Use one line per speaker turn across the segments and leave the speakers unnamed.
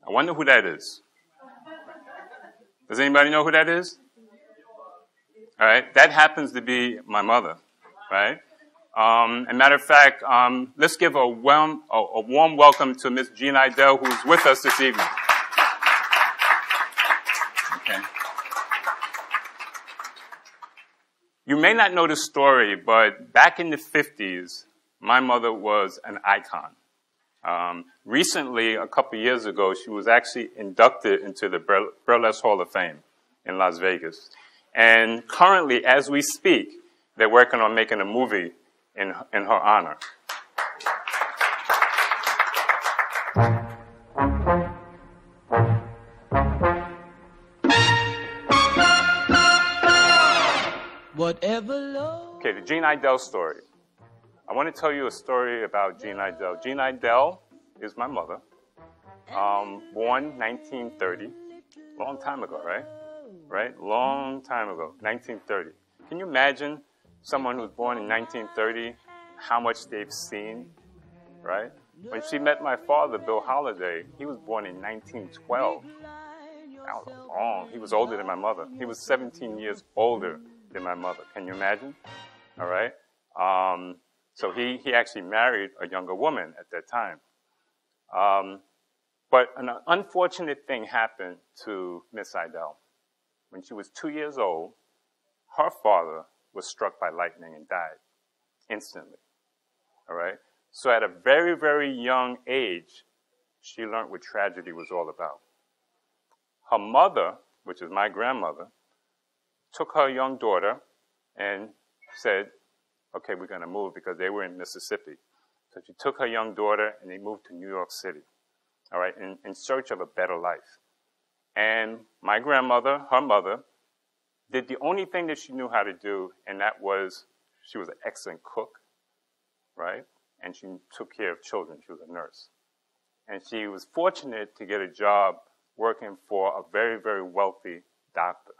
I wonder who that is. Does anybody know who that is? All right, that happens to be my mother, right? As a matter of fact, let's give a warm welcome to Miss Jean Idelle, who's with us this evening. Okay. You may not know this story, but back in the 50s, my mother was an icon. Recently, a couple years ago, she was actually inducted into the Burlesque Hall of Fame in Las Vegas. And currently, as we speak, they're working on making a movie in her honor. Okay, the Jean Idelle story. I want to tell you a story about Jean Idelle. Jean Idelle is my mother, born 1930, long time ago, right? Right? Long time ago, 1930. Can you imagine someone who was born in 1930, how much they've seen, right? When she met my father, Bill Holliday, he was born in 1912. That was long. He was older than my mother. He was 17 years older than my mother. Can you imagine? All right? So he actually married a younger woman at that time. But an unfortunate thing happened to Miss Idelle. When she was 2 years old, her father was struck by lightning and died instantly. All right? So at a very, very young age, she learned what tragedy was all about. Her mother, which is my grandmother, took her young daughter and said, okay, we're going to move, because they were in Mississippi. So she took her young daughter and they moved to New York City, all right, in search of a better life. And my grandmother, her mother, did the only thing that she knew how to do, and that was she was an excellent cook, right? And she took care of children. She was a nurse. And she was fortunate to get a job working for a very, very wealthy doctor,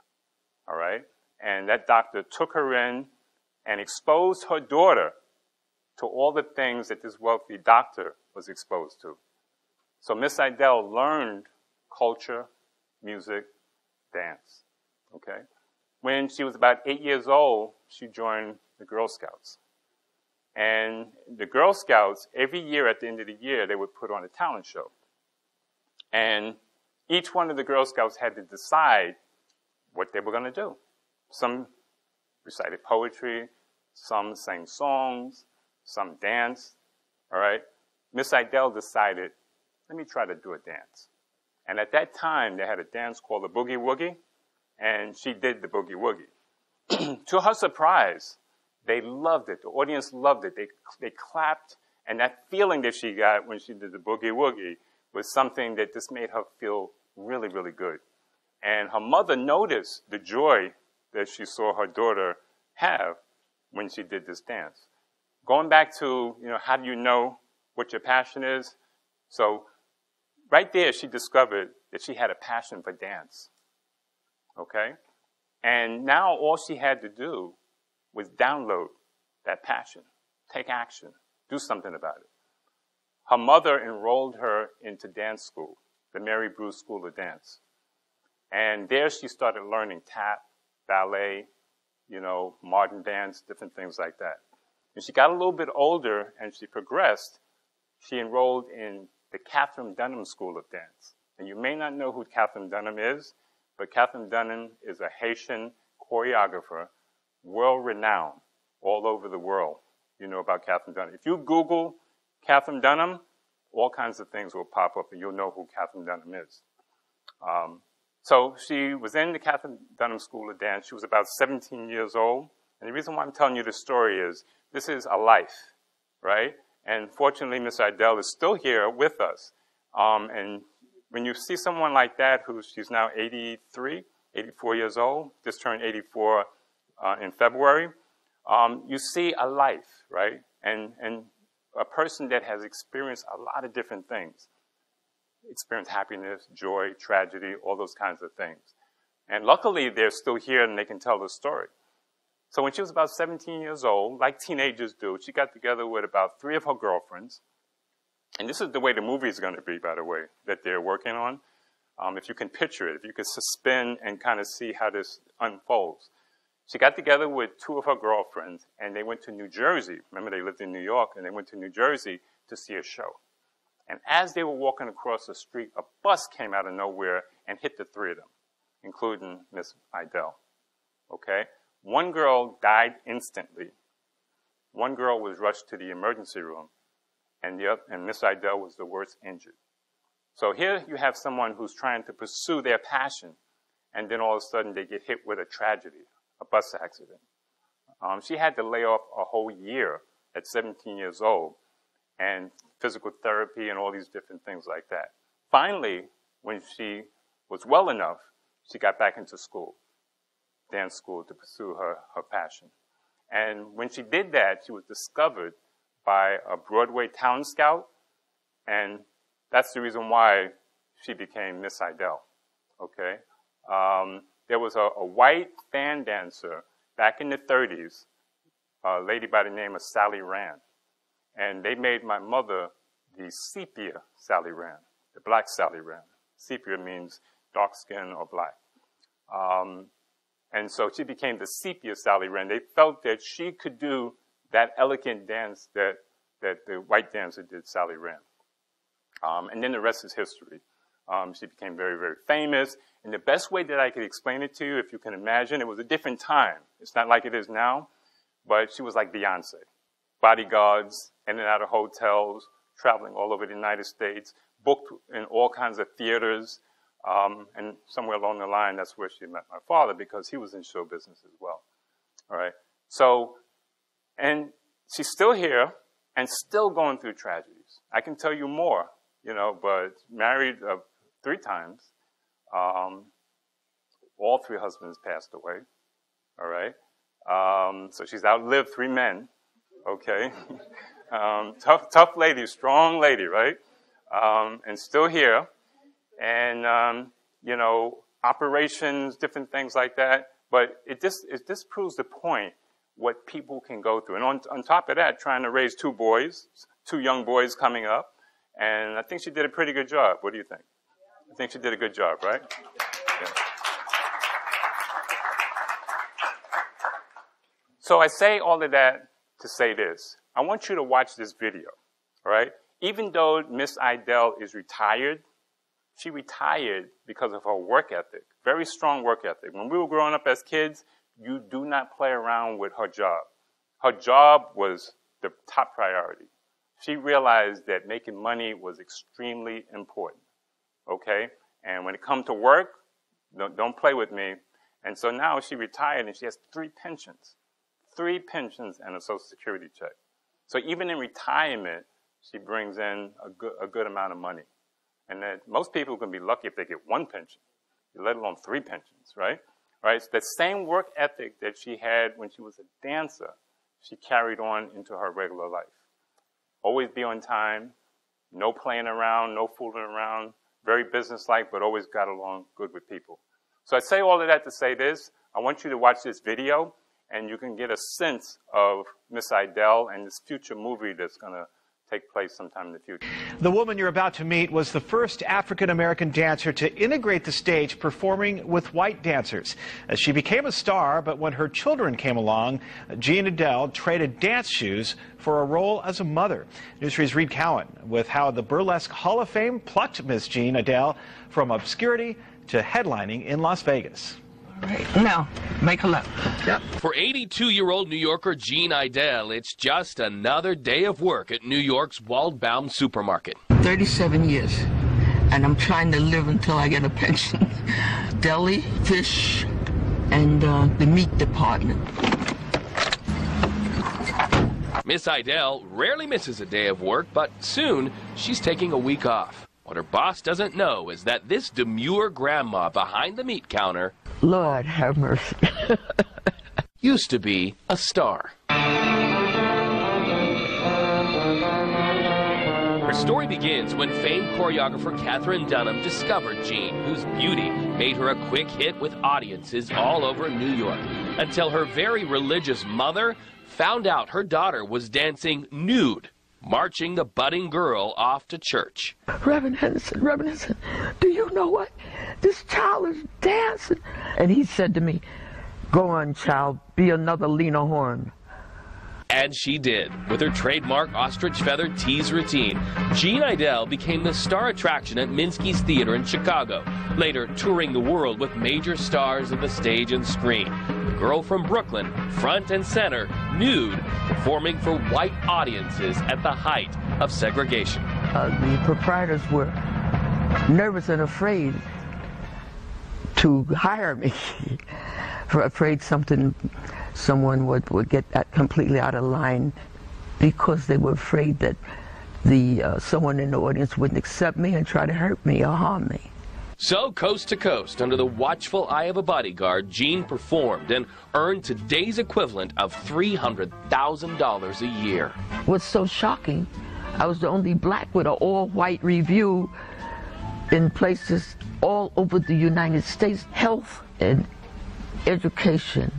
all right? And that doctor took her in and exposed her daughter to all the things that this wealthy doctor was exposed to. So Miss Idelle learned culture, music, dance, okay? When she was about 8 years old, she joined the Girl Scouts. And the Girl Scouts, every year at the end of the year, they would put on a talent show. And each one of the Girl Scouts had to decide what they were going to do. Some recited poetry, some sang songs, some danced, all right? Miss Idelle decided, let me try to do a dance. And at that time, they had a dance called the Boogie Woogie, and she did the Boogie Woogie. To her surprise, they loved it. The audience loved it. They clapped, and that feeling that she got when she did the Boogie Woogie was something that just made her feel really, really good. And her mother noticed the joy that she saw her daughter have when she did this dance. Going back to, how do you know what your passion is? So right there, she discovered that she had a passion for dance, okay? And now all she had to do was download that passion, take action, do something about it. Her mother enrolled her into dance school, the Mary Bruce School of Dance. And there she started learning tap, ballet, modern dance, different things like that. When she got a little bit older and she progressed, she enrolled in the Catherine Dunham School of Dance. And you may not know who Catherine Dunham is, but Catherine Dunham is a Haitian choreographer, world-renowned all over the world. You know about Catherine Dunham. If you Google Catherine Dunham, all kinds of things will pop up and you'll know who Catherine Dunham is. So she was in the Catherine Dunham School of Dance. She was about 17 years old. And the reason why I'm telling you this story is this is a life, right? And fortunately, Miss Idelle is still here with us. And when you see someone like that, she's now 83, 84 years old, just turned 84 in February, you see a life, right? And a person that has experienced a lot of different things. Experienced happiness, joy, tragedy, all those kinds of things. And luckily, they're still here and they can tell the story. So when she was about 17 years old, like teenagers do, she got together with about 3 of her girlfriends, And this is the way the movie is going to be, by the way, that they're working on. If you can picture it, if you could suspend and kind of see how this unfolds. She got together with two of her girlfriends, and they went to New Jersey. Remember, they lived in New York, and they went to New Jersey to see a show. And as they were walking across the street, a bus came out of nowhere and hit the three of them, including Miss Idelle. Okay? One girl died instantly. One girl was rushed to the emergency room, and Miss Idelle was the worst injured. So here you have someone who's trying to pursue their passion, and then all of a sudden they get hit with a tragedy, a bus accident. She had to lay off a whole year at 17 years old, and physical therapy and all these different things like that. Finally, when she was well enough, she got back into school, dance school, to pursue her passion. And when she did that, she was discovered by a Broadway talent scout, and that's the reason why she became Miss Idelle, okay? There was a white fan dancer back in the 30s, a lady by the name of Sally Rand, and they made my mother the sepia Sally Rand, the black Sally Rand. Sepia means dark skin or black. And so she became the sepia Sally Rand. They felt that she could do that elegant dance that the white dancer did, Sally Rand. And then the rest is history. She became very, very famous. And the best way that I could explain it to you, if you can imagine, it was a different time. It's not like it is now, but she was like Beyonce. Bodyguards, in and out of hotels, traveling all over the United States, booked in all kinds of theaters. And somewhere along the line, that's where she met my father, because he was in show business as well. All right. So, and she's still here and still going through tragedies. I can tell you more, you know, but married 3 times. All 3 husbands passed away. All right. So she's outlived 3 men. Okay. Tough lady, strong lady, right? And still here. And, you know, operations, different things like that. But it just proves the point, what people can go through. And on top of that, trying to raise 2 boys, 2 young boys coming up. And I think she did a pretty good job. What do you think? I think she did a good job, right? Yeah. So I say all of that to say this. I want you to watch this video, all right? Even though Miss Idelle is retired, she retired because of her work ethic, very strong work ethic. When we were growing up as kids, you do not play around with her job. Her job was the top priority. She realized that making money was extremely important, okay? And when it comes to work, don't play with me. And so now she retired and she has 3 pensions. 3 pensions and a Social Security check. So even in retirement, she brings in a good amount of money. And that most people can be lucky if they get 1 pension, let alone 3 pensions, right? Right? So the same work ethic that she had when she was a dancer, she carried on into her regular life. Always be on time, no playing around, no fooling around, very businesslike, but always got along good with people. So I say all of that to say this. I want you to watch this video, and you can get a sense of Miss Idelle and this future movie that's going to take place sometime in the future.
The woman you're about to meet was the first African-American dancer to integrate the stage performing with white dancers. She became a star, but when her children came along, Jean Idelle traded dance shoes for a role as a mother. Newsread's Reed Cowan with how the Burlesque Hall of Fame plucked Miss Jean Idelle from obscurity to headlining in Las Vegas.
All right, now, make a left. Yep.
For 82-year-old New Yorker Jean Idelle, it's just another day of work at New York's Waldbaum supermarket.
37 years, and I'm trying to live until I get a pension. Deli, fish, and the meat department.
Miss Idelle rarely misses a day of work, but soon she's taking a week off. What her boss doesn't know is that this demure grandma behind the meat counter,
Lord have mercy,
used to be a star. Her story begins when famed choreographer Katherine Dunham discovered Jean, whose beauty made her a quick hit with audiences all over New York, until her very religious mother found out her daughter was dancing nude marching the budding girl off to church.
Reverend Henderson, do you know what? This child is dancing. And he said to me, go on, child, be another Lena Horne.
And she did. With her trademark ostrich feather tease routine, Jean Idelle became the star attraction at Minsky's Theater in Chicago, later touring the world with major stars of the stage and screen. The girl from Brooklyn, front and center, nude, performing for white audiences at the height of segregation.
The proprietors were nervous and afraid to hire me, afraid someone would get that completely out of line, because they were afraid that someone in the audience wouldn't accept me and try to hurt me or harm me.
So, coast to coast, under the watchful eye of a bodyguard, Jean performed and earned today's equivalent of $300,000 a year.
What's so shocking, I was the only black with an all-white review in places all over the United States. Health and education,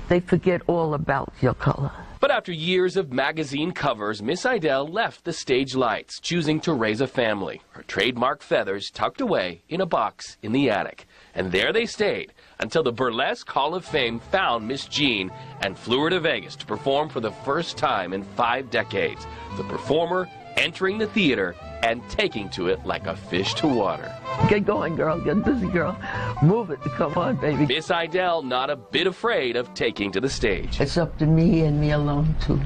they forget all about your color.
But after years of magazine covers, Miss Idelle left the stage lights, choosing to raise a family, her trademark feathers tucked away in a box in the attic. And there they stayed until the Burlesque Hall of Fame found Miss Jean and flew her to Vegas to perform for the first time in 5 decades. The performer entering the theater and taking to it like a fish to water.
Get going, girl. Get busy, girl. Move it. Come on, baby.
Miss Idelle not a bit afraid of taking to the stage.
It's up to me and me alone to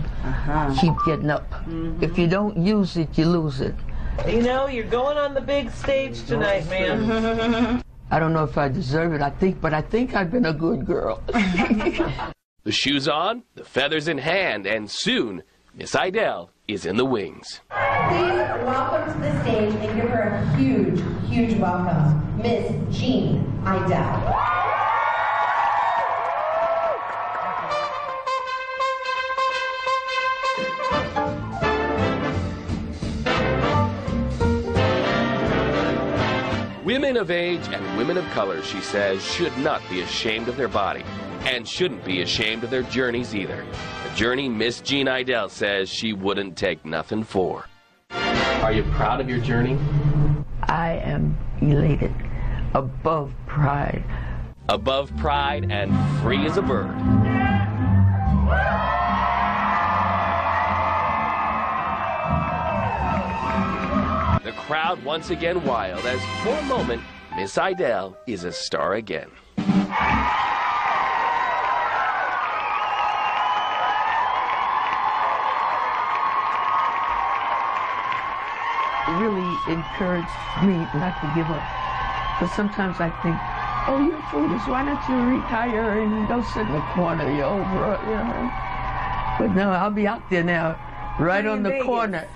keep getting up. If you don't use it, you lose it.
You know, you're going on the big stage tonight, man.
I don't know if I deserve it, but I think I've been a good girl.
The shoes on, the feathers in hand, and soon, Miss Idelle is in the wings.
Please welcome to the stage and give her a huge, huge welcome, Miss Jean Idelle.
Women of age and women of color, she says, should not be ashamed of their body and shouldn't be ashamed of their journeys either. A journey Miss Jean Idelle says she wouldn't take nothing for. Are you proud of your journey?
I am elated, above pride.
Above pride and free as a bird. The crowd once again wild as, for a moment, Miss Idelle is a star again.
Really encouraged me not to give up. Because sometimes I think, oh, you're foolish, why don't you retire and go sit in the corner, you're over it, you know. But no, I'll be out there now, right on the corner.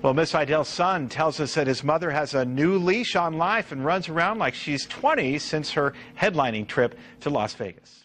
Well, Miss Idelle's son tells us that his mother has a new leash on life and runs around like she's 20 since her headlining trip to Las Vegas.